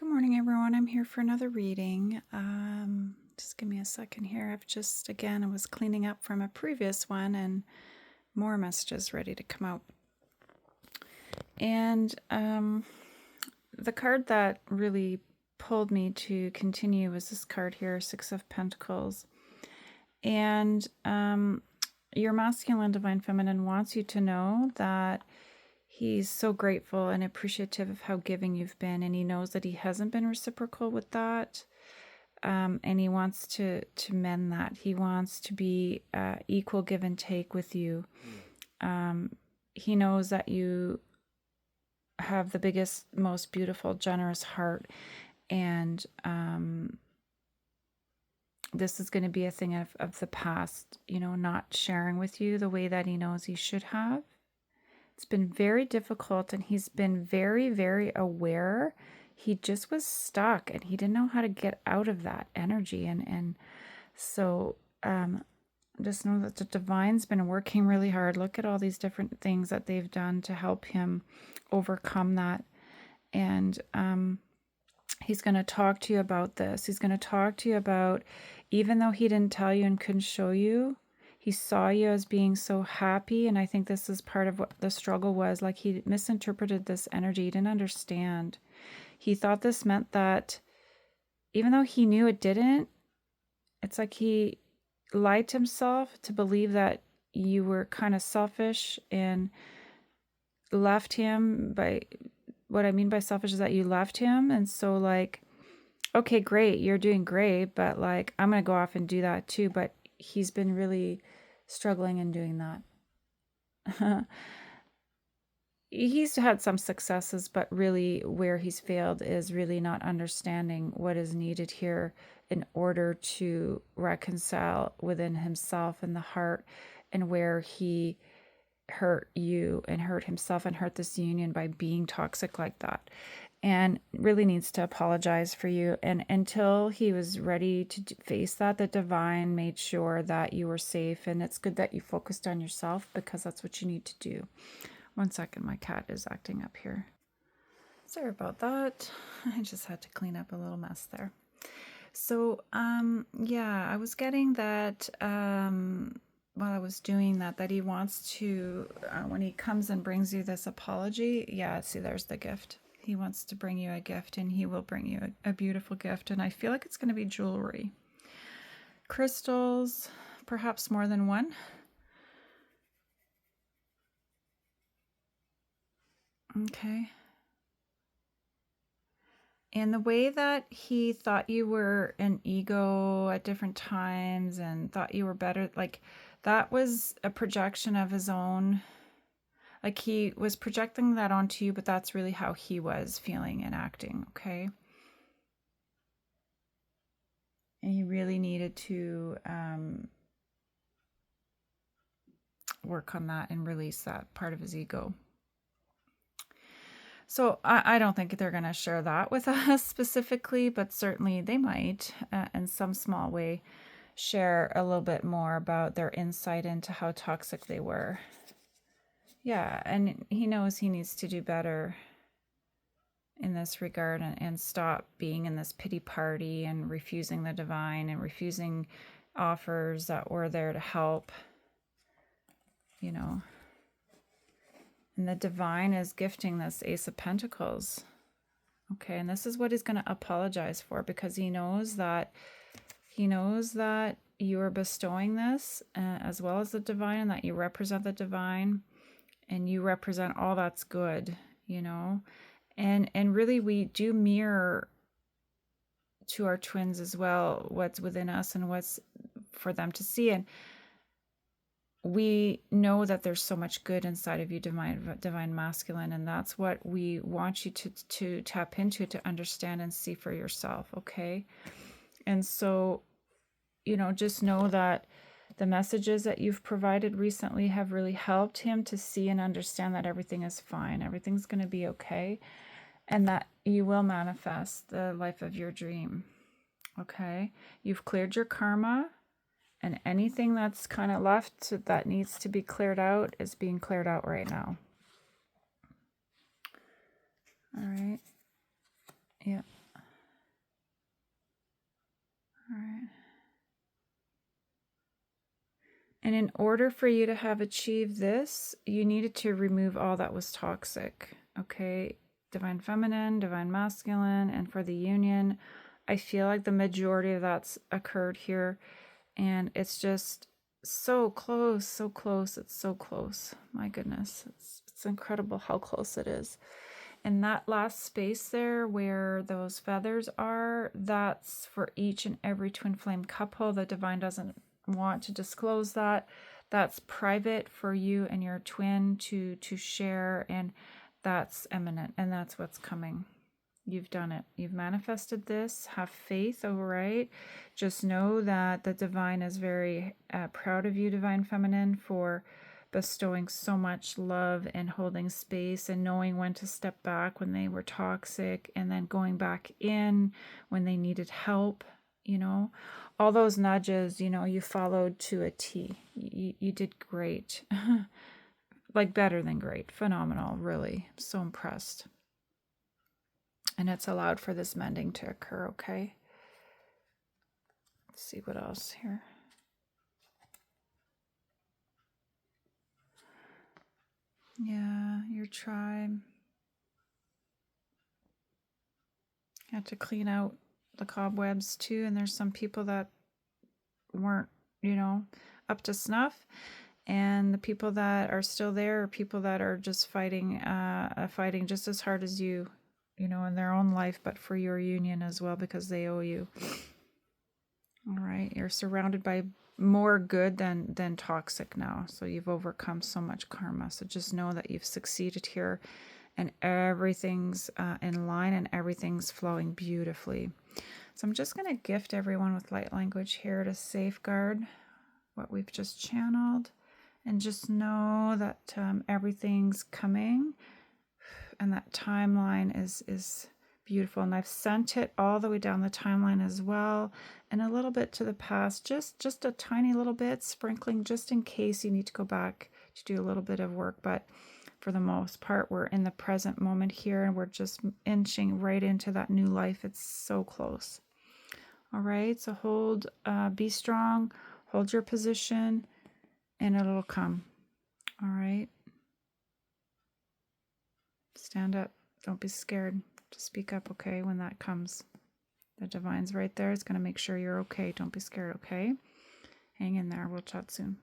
Good morning, everyone. I'm here for another reading. Just give me a second here. I was cleaning up from a previous one and more messages ready to come out. And the card that really pulled me to continue was this card here, Six of Pentacles. And your masculine divine feminine wants you to know that he's so grateful and appreciative of how giving you've been, and he knows that he hasn't been reciprocal with that. And he wants to mend that. He wants to be equal give and take with you. He knows that you have the biggest, most beautiful, generous heart, and this is going to be a thing of the past, not sharing with you the way that he knows he should have. It's been very difficult, and he's been very, very aware. He just was stuck, and he didn't know how to get out of that energy. And so just know that the divine's been working really hard. Look at all these different things that they've done to help him overcome that. And he's going to talk to you about this. He's going to talk to you about, even though he didn't tell you and couldn't show you, he saw you as being so happy. And I think this is part of what the struggle was. Like, he misinterpreted this energy. He didn't understand. He thought this meant that even though he knew it didn't, it's like he lied to himself to believe that you were kind of selfish and left him. By what I mean by selfish is that you left him. And so, like, okay, great, you're doing great, but like, I'm going to go off and do that too. But he's been really struggling in doing that. He's had some successes, but really where he's failed is really not understanding what is needed here in order to reconcile within himself and the heart, and where he hurt you and hurt himself and hurt this union by being toxic like that, and really needs to apologize for you. And until he was ready to face that, the divine made sure that you were safe. And it's good that you focused on yourself, because that's what you need to do. One second, my cat is acting up here. Sorry about that. I just had to clean up a little mess there. So, yeah, I was getting that while I was doing that he wants to, when he comes and brings you this apology, yeah, see, there's the gift. He wants to bring you a gift, and he will bring you a beautiful gift. And I feel like it's going to be jewelry. Crystals, perhaps more than one. Okay. And the way that he thought you were an ego at different times and thought you were better, like, that was a projection of his own. Like, he was projecting that onto you, but that's really how he was feeling and acting, okay? And he really needed to work on that and release that part of his ego. So I don't think they're going to share that with us specifically, but certainly they might, in some small way, share a little bit more about their insight into how toxic they were. Yeah, and he knows he needs to do better in this regard, and stop being in this pity party and refusing the divine and refusing offers that were there to help, And the divine is gifting this Ace of Pentacles. Okay, and this is what he's going to apologize for, because he knows that you are bestowing this as well as the divine, and that you represent the divine, and you represent all that's good, And really, we do mirror to our twins as well what's within us and what's for them to see. And we know that there's so much good inside of you, divine masculine, and that's what we want you to tap into, to understand and see for yourself, okay? And so, just know that the messages that you've provided recently have really helped him to see and understand that everything is fine, everything's going to be okay, and that you will manifest the life of your dream, okay? You've cleared your karma. And anything that's kind of left that needs to be cleared out is being cleared out right now. All right. Yeah. And in order for you to have achieved this, you needed to remove all that was toxic. Okay, divine feminine, divine masculine, and for the union, I feel like the majority of that's occurred here. And it's just so close, so close. It's so close. My goodness, it's incredible how close it is. And that last space there where those feathers are, that's for each and every twin flame couple. The divine doesn't want to disclose that. That's private for you and your twin to share, and that's imminent, and that's what's coming. You've done it. You've manifested this. Have faith, all right? Just know that the divine is very proud of you, divine feminine, for bestowing so much love and holding space and knowing when to step back when they were toxic and then going back in when they needed help, you know. All those nudges, you know, you followed to a T. You did great. Like better than great. Phenomenal, really. I'm so impressed. And it's allowed for this mending to occur, okay? Let's see what else here. Yeah, your tribe. You had to clean out the cobwebs too, and there's some people that weren't, you know, up to snuff. And the people that are still there are people that are just fighting just as hard as you, you know, in their own life, but for your union as well, because they owe you. All right, you're surrounded by more good than toxic now. So you've overcome so much karma. So just know that you've succeeded here, and everything's in line and everything's flowing beautifully. So I'm just going to gift everyone with light language here to safeguard what we've just channeled, and just know that everything's coming, and that timeline is beautiful. And I've sent it all the way down the timeline as well, and a little bit to the past, just a tiny little bit, sprinkling just in case you need to go back to do a little bit of work. But for the most part, we're in the present moment here, and we're just inching right into that new life. It's so close. All right, so hold, be strong, hold your position, and it'll come. All right. Stand up. Don't be scared. Just speak up, okay, when that comes. The divine's right there. It's going to make sure you're okay. Don't be scared, okay? Hang in there. We'll chat soon.